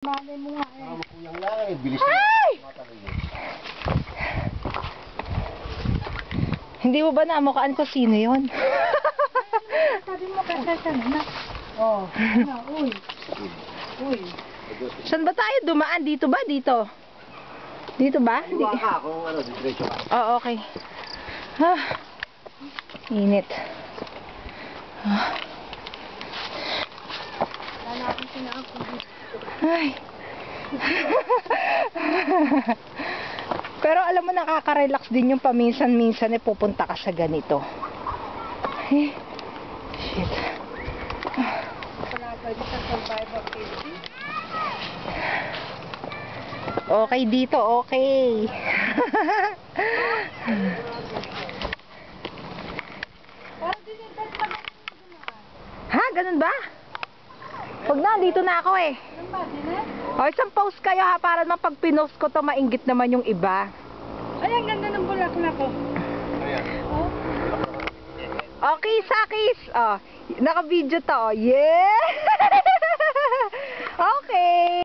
Malay mo nga eh. Makuyang lang eh, bilis na. Hindi mo ba namukaan ko sino yun? Sabi mo kasi na. Oh, uy. Uy. Saan ba tayo dumaan? Dito ba? Dito? Dito ba? Iwa ka kung ano, diretso ka. Oh, okay. Ah, init. Ah. Lalaki sila ako. Ay. Pero alam mo, nakaka-relax din yung paminsan-minsan eh pupunta ka sa ganito. Ay. Shit. Pala sa Survivor TV. Okay dito, okay. Ha? Ganun ba? Pag nandito na ako eh. O, isang post kayo ha, para naman pag pinost ko to, mainggit naman yung iba. Ay, ang ganda ng bulaklak ko. Ayan. Oh. Okay, Sakis. Oh, naka-video to. Yeah! Okay.